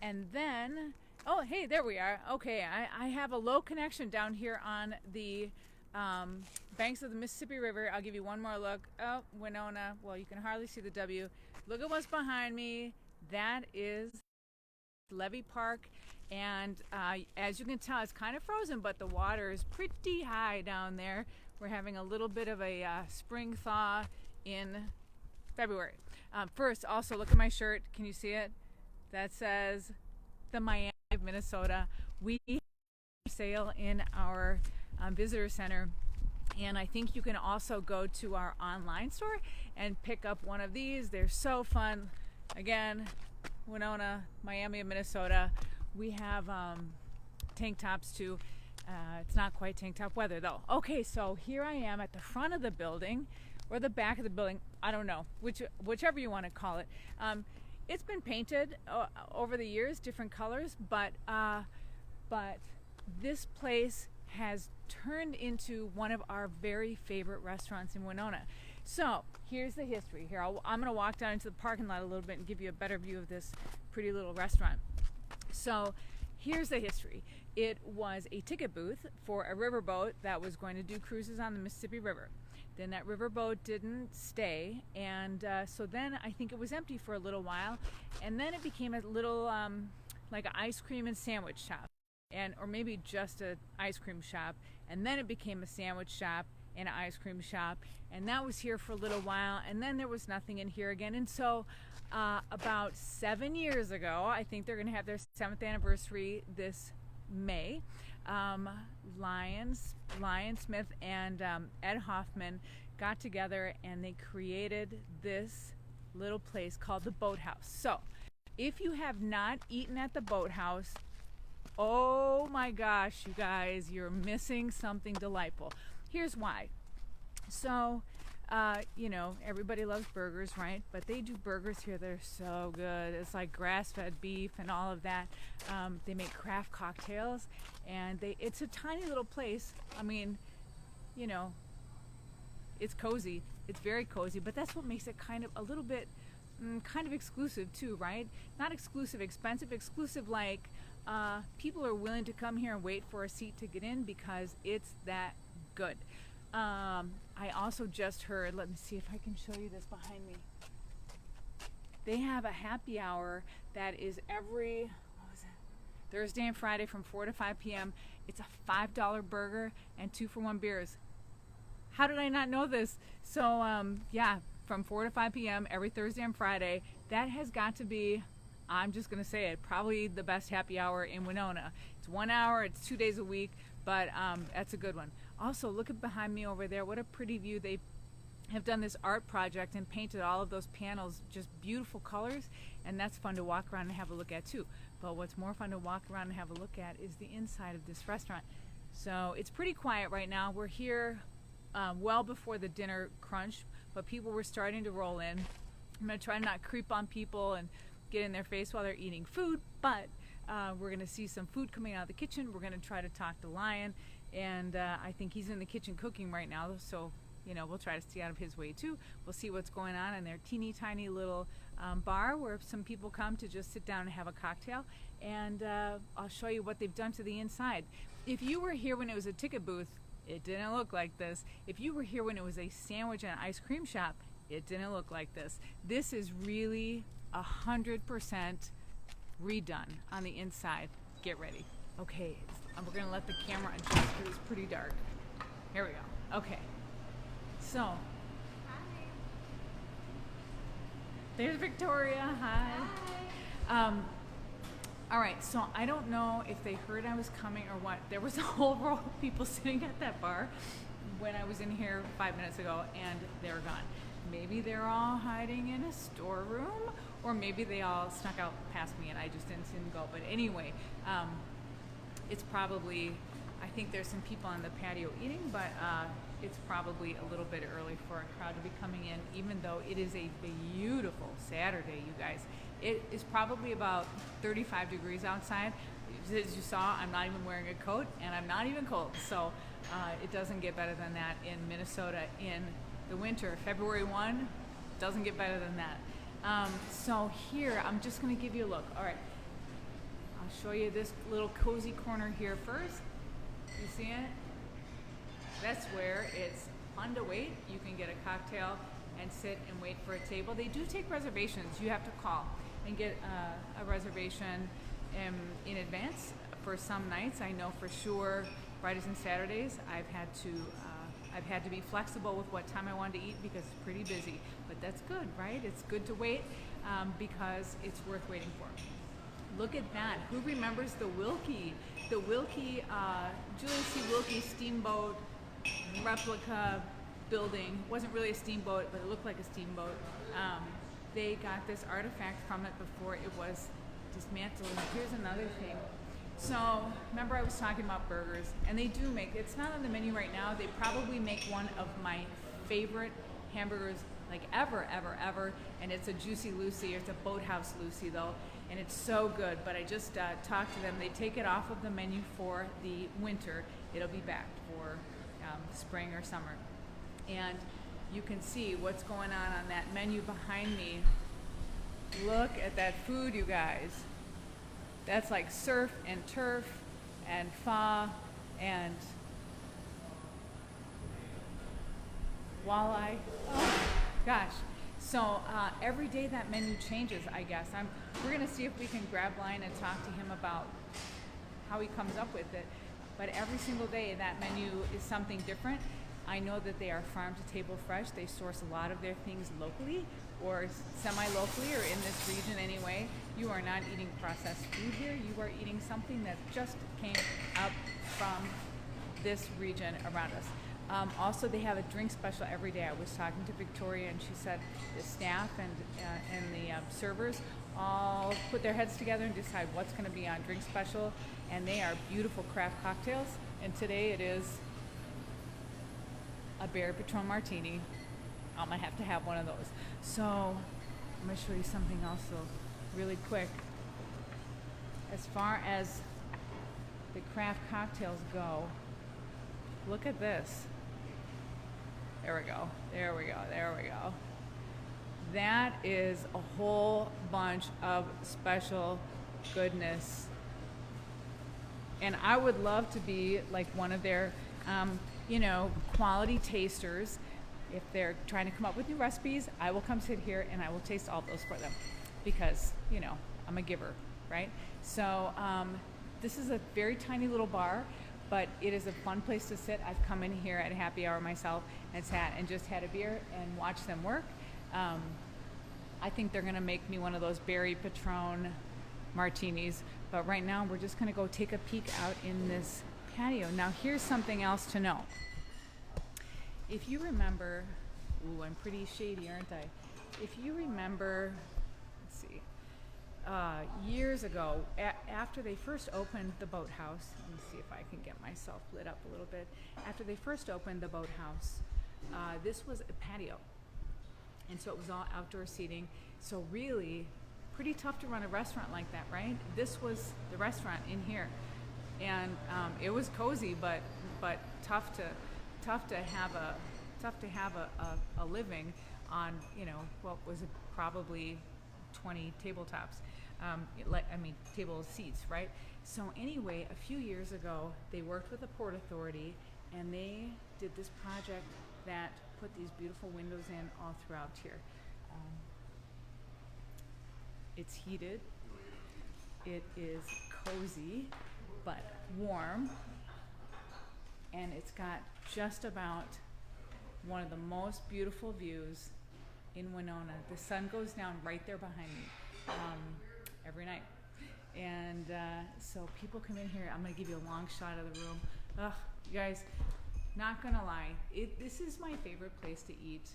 And then, oh, hey, there we are. Okay, I have a low connection down here on the banks of the Mississippi River. I'll give you one more look. Oh, Winona. Well, you can hardly see the W. Look at what's behind me. That is Levee Park. And as you can tell, it's kind of frozen, but the water is pretty high down there. We're having a little bit of a spring thaw in February. First, also look at my shirt. Can you see it? That says the Miami of Minnesota. We have a sale in our visitor center, and I think you can also go to our online store and pick up one of these. They're so fun. Again, Winona, Miami of Minnesota. We have tank tops too. It's not quite tank top weather though. Okay, so here I am at the front of the building or the back of the building. I don't know, whichever you want to call it. It's been painted over the years, different colors, but this place has turned into one of our very favorite restaurants in Winona. So here's the history. Here, I'm going to walk down into the parking lot a little bit and give you a better view of this pretty little restaurant. So here's the history. It was a ticket booth for a riverboat that was going to do cruises on the Mississippi River. Then that riverboat didn't stay, and so then I think it was empty for a little while, and then it became a little like an ice cream and sandwich shop, or maybe just an ice cream shop, and then it became a sandwich shop and an ice cream shop, and that was here for a little while, and then there was nothing in here again. And so about 7 years ago, I think they're going to have their 7th anniversary this May. Lion Smith and Ed Hoffman got together and they created this little place called the Boathouse. So if you have not eaten at the Boathouse, oh my gosh, you guys, you're missing something delightful. Here's why. So everybody loves burgers, right? But they do burgers here that are so good. It's like grass-fed beef and all of that. They make craft cocktails, and it's a tiny little place. I mean, it's cozy. It's very cozy, but that's what makes it kind of a little bit kind of exclusive too, right? Not exclusive, expensive. Exclusive like people are willing to come here and wait for a seat to get in because it's that good. I also just heard, let me see if I can show you this behind me. They have a happy hour that is every Thursday and Friday from 4 to 5 p.m. It's a $5 burger and 2-for-1 beers. How did I not know this? So, from 4 to 5 p.m. every Thursday and Friday. That has got to be, I'm just going to say it, probably the best happy hour in Winona. It's 1 hour, it's 2 days a week, but that's a good one. Also, look at behind me over there. What a pretty view. They have done this art project and painted all of those panels just beautiful colors, and that's fun to walk around and have a look at too. But what's more fun to walk around and have a look at is the inside of this restaurant. So it's pretty quiet right now. We're here well before the dinner crunch, but people were starting to roll in. I'm going to try to not creep on people and get in their face while they're eating food, but we're going to see some food coming out of the kitchen. We're going to try to talk to Lion, and I think he's in the kitchen cooking right now, so we'll try to stay out of his way too. We'll see what's going on in their teeny tiny little bar where some people come to just sit down and have a cocktail, and I'll show you what they've done to the inside. If you were here when it was a ticket booth, it didn't look like this. If you were here when it was a sandwich and ice cream shop, it didn't look like this. This is really 100% redone on the inside. Get ready. Okay, we're gonna let the camera adjust because it's pretty dark. Here we go. Okay, so Hi. there's Victoria. Hi. Hi. All right, so I don't know if they heard I was coming or what. There was a whole row of people sitting at that bar when I was in here 5 minutes ago, and they're gone. Maybe they're all hiding in a storeroom, or maybe they all snuck out past me and I just didn't see them go. But anyway, it's probably, I think there's some people on the patio eating, but it's probably a little bit early for a crowd to be coming in, even though it is a beautiful Saturday, you guys. It is probably about 35 degrees outside. As you saw, I'm not even wearing a coat, and I'm not even cold. So it doesn't get better than that in Minnesota in the winter. February 1 doesn't get better than that. So here, I'm just going to give you a look. All right. I'll show you this little cozy corner here first. You see it? That's where it's fun to wait. You can get a cocktail and sit and wait for a table. They do take reservations. You have to call and get a reservation in advance for some nights. I know for sure Fridays and Saturdays I've had to be flexible with what time I wanted to eat because it's pretty busy. But that's good, right? It's good to wait because it's worth waiting for. Look at that. Who remembers the Wilkie? The Wilkie, Julius C. Wilkie steamboat replica building. Wasn't really a steamboat, but it looked like a steamboat. They got this artifact from it before it was dismantled. Here's another thing. So remember I was talking about burgers, and they do make, it's not on the menu right now, they probably make one of my favorite hamburgers like ever, and it's a Juicy Lucy. It's a Boathouse Lucy though, and it's so good. But I just talked to them. They take it off of the menu for the winter. It'll be back for spring or summer. And you can see what's going on that menu behind me. Look at that food, you guys. That's like surf and turf and pho and walleye. Oh gosh. So every day that menu changes, I guess. We're gonna see if we can grab line and talk to him about how he comes up with it. But every single day that menu is something different. I know that they are farm to table fresh. They source a lot of their things locally or semi-locally or in this region anyway. You are not eating processed food here. You are eating something that just came up from this region around us. Also, they have a drink special every day. I was talking to Victoria, and she said the staff and the servers all put their heads together and decide what's going to be on drink special, and they are beautiful craft cocktails. And today it is a berry Patron martini. I'm gonna have to have one of those. So I'm gonna show you something else really quick. As far as the craft cocktails go, look at this. There we go. That is a whole bunch of special goodness. And I would love to be like one of their quality tasters. If they're trying to come up with new recipes, I will come sit here and I will taste all those for them because, I'm a giver, right? So this is a very tiny little bar, but it is a fun place to sit. I've come in here at a happy hour myself and sat and just had a beer and watched them work. I think they're gonna make me one of those berry Patron martinis, but right now we're just gonna go take a peek out in this patio. Now here's something else to know. If you remember, I'm pretty shady, aren't I? If you remember, let's see, years ago, after they first opened the boathouse, let me see if I can get myself lit up a little bit. After they first opened the boathouse, this was a patio. And so it was all outdoor seating. So really, pretty tough to run a restaurant like that, right? This was the restaurant in here. And it was cozy, but tough to have a living on what was probably 20 tabletops, table seats, right? So anyway, a few years ago, they worked with the Port Authority, and they did this project that put these beautiful windows in all throughout here. It's heated. It is cozy, but warm. And it's got just about one of the most beautiful views in Winona. The sun goes down right there behind me every night. And so people come in here. I'm going to give you a long shot of the room. Ugh, you guys, not going to lie. This is my favorite place to eat,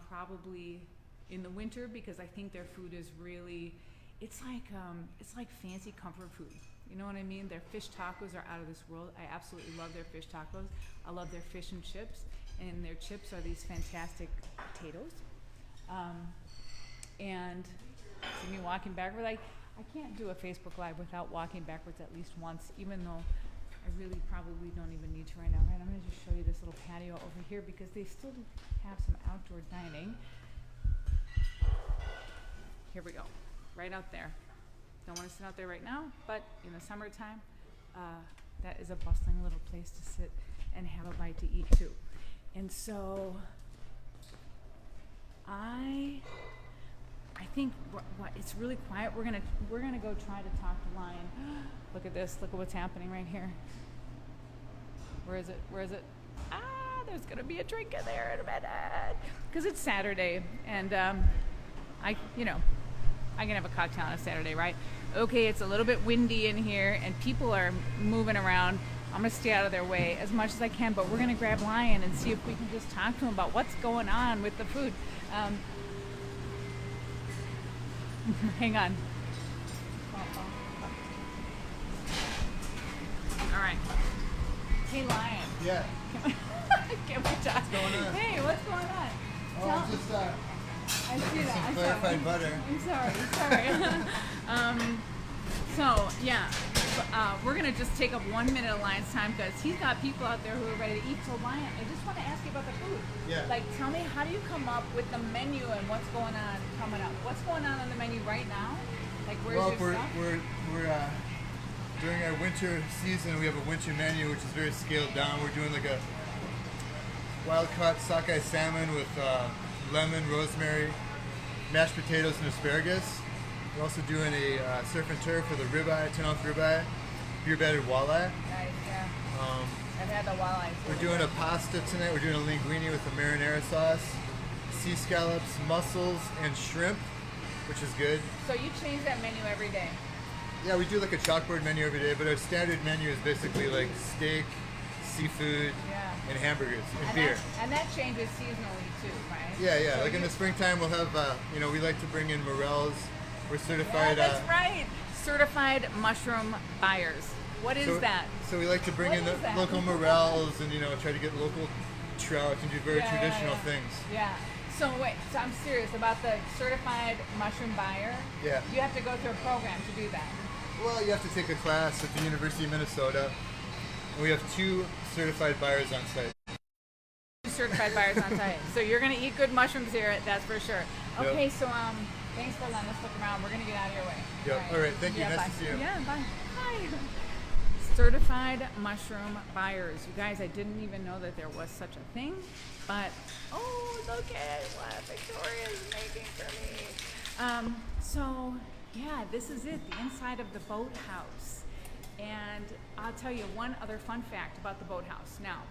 probably in the winter, because I think their food is really, it's like fancy comfort food. You know what I mean? Their fish tacos are out of this world. I absolutely love their fish tacos. I love their fish and chips. And their chips are these fantastic potatoes. And see me walking backward. I can't do a Facebook Live without walking backwards at least once, even though I really probably don't even need to right now. Right, I'm going to just show you this little patio over here because they still do have some outdoor dining. Here we go. Right out there. Don't want to sit out there right now, but in the summertime, that is a bustling little place to sit and have a bite to eat too. And so I think it's really quiet. We're gonna go try to talk to Lion. Look at this. Look at what's happening right here. Where is it? Where is it? There's gonna be a drink in there in a minute because it's Saturday, and I can have a cocktail on a Saturday, right? Okay, it's a little bit windy in here, and people are moving around. I'm gonna stay out of their way as much as I can, but we're gonna grab Lion and see if we can just talk to him about what's going on with the food. Hang on. All right. Hey, Lion. Yeah. Can we talk? What's going on? Hey, what's going on? Oh, I'm just I see that. some I'm clarified sorry. butter. I'm sorry. So yeah, we're gonna just take up 1 minute of Lion's time because he's got people out there who are ready to eat. So Lion, I just want to ask you about the food. Yeah. Like, tell me, how do you come up with the menu and what's going on coming up? What's going on the menu right now? Like, where's Well, your stuff? we're during our winter season. We have a winter menu which is very scaled down. We're doing like a wild caught sockeye salmon with lemon, rosemary, mashed potatoes, and asparagus. We're also doing a surf and turf with a ribeye, 10-ounce ribeye, beer battered walleye. Nice, yeah. I've had the walleye. We're doing a pasta tonight. We're doing a linguine with a marinara sauce, sea scallops, mussels, and shrimp, which is good. So you change that menu every day? Yeah, we do like a chalkboard menu every day, but our standard menu is basically like steak, seafood, Yeah. and hamburgers and beer. That changes seasonally too, right? Yeah. So Like in the springtime, we'll have we like to bring in morels. We're certified. Yeah, that's right. Certified mushroom buyers. What is that? So we like to bring What in is the that? local morels and try to get local trout and do very Yeah, traditional yeah. things. Yeah. So wait, so I'm serious about the certified mushroom buyer. Yeah. You have to go through a program to do that. Well, you have to take a class at the University of Minnesota. And we have 2 certified buyers on site. Certified buyers on site. So you're gonna eat good mushrooms here, that's for sure. Okay, Yep. so thanks for letting us look around. We're gonna get out of your way. Yep. All right, thank you. Yeah, Nice bye. to see you. Yeah, bye. Hi. Certified mushroom buyers. You guys, I didn't even know that there was such a thing, but look at what Victoria's making for me. So yeah, this is it, the inside of the boathouse. And I'll tell you one other fun fact about the boathouse. Now,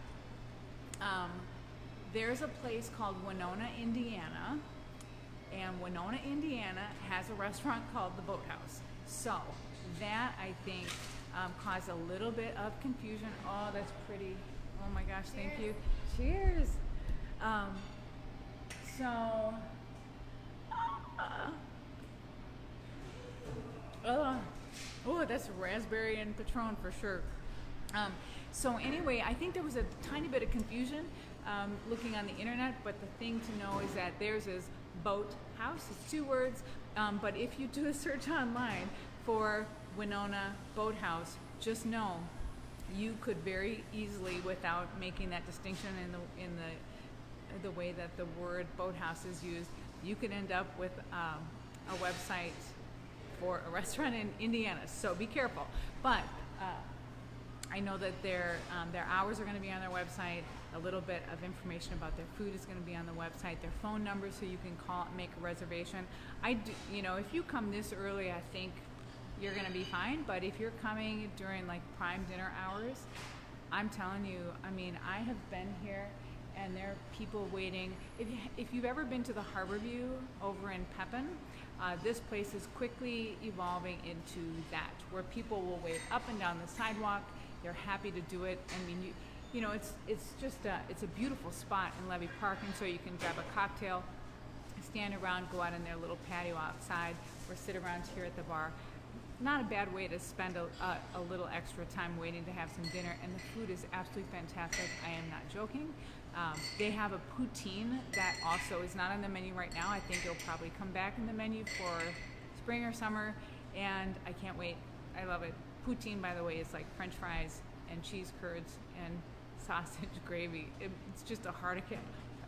there's a place called Winona, Indiana, and Winona, Indiana has a restaurant called the Boathouse. So that, I think, caused a little bit of confusion. Oh, that's pretty. Oh my gosh, thank you. Cheers. Oh, that's raspberry and Patron for sure. So anyway, I think there was a tiny bit of confusion looking on the internet, but the thing to know is that theirs is Boat House. It's 2 words, but if you do a search online for Winona Boathouse, just know you could very easily, without making that distinction in the way that the word boathouse is used, you could end up with a website for a restaurant in Indiana. So be careful. But I know that their hours are going to be on their website. A little bit of information about their food is going to be on the website. Their phone number, so you can call, make a reservation. I do, if you come this early, I think you're going to be fine. But if you're coming during like prime dinner hours, I'm telling you, I mean, I have been here, and there are people waiting. If you've ever been to the Harborview over in Pepin, this place is quickly evolving into that, where people will wait up and down the sidewalk. They're happy to do it. I mean, it's just it's a beautiful spot in Levee Park, and so you can grab a cocktail, stand around, go out in their little patio outside, or sit around here at the bar. Not a bad way to spend a little extra time waiting to have some dinner, and the food is absolutely fantastic. I am not joking. They have a poutine that also is not on the menu right now. I think it'll probably come back in the menu for spring or summer, and I can't wait. I love it. Poutine, by the way, is like French fries and cheese curds and sausage gravy. It's just a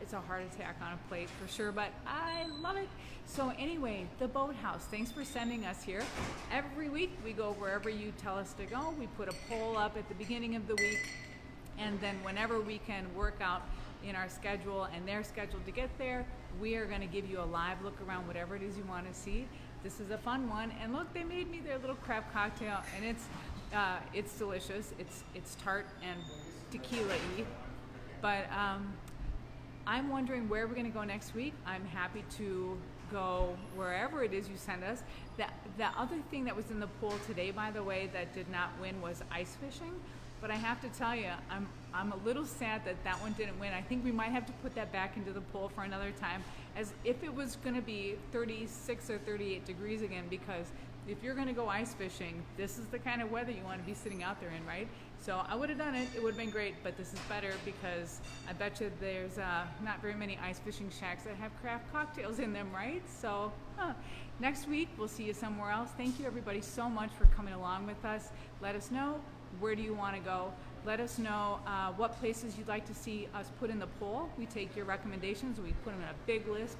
it's a heart attack on a plate for sure, but I love it. So anyway, the Boathouse, thanks for sending us here. Every week we go wherever you tell us to go. We put a poll up at the beginning of the week, and then whenever we can work out in our schedule and their schedule to get there, we are going to give you a live look around whatever it is you want to see. This is a fun one, and look, they made me their little crab cocktail, and it's delicious. It's tart and tequila-y, but I'm wondering where we're going to go next week. I'm happy to go wherever it is you send us. The other thing that was in the poll today, by the way, that did not win was ice fishing. But I have to tell you, I'm a little sad that one didn't win. I think we might have to put that back into the poll for another time, as if it was going to be 36 or 38 degrees again, because if you're going to go ice fishing, this is the kind of weather you want to be sitting out there in, right? So I would have done it. It would have been great, but this is better because I bet you there's not very many ice fishing shacks that have craft cocktails in them, right? So next week, we'll see you somewhere else. Thank you, everybody, so much for coming along with us. Let us know, where do you want to go? Let us know what places you'd like to see us put in the poll. We take your recommendations, we put them in a big list,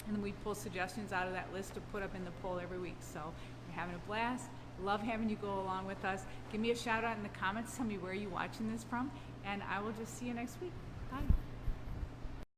and then we pull suggestions out of that list to put up in the poll every week. So we're having a blast. Love having you go along with us. Give me a shout out in the comments. Tell me where you're watching this from, and I will just see you next week. Bye.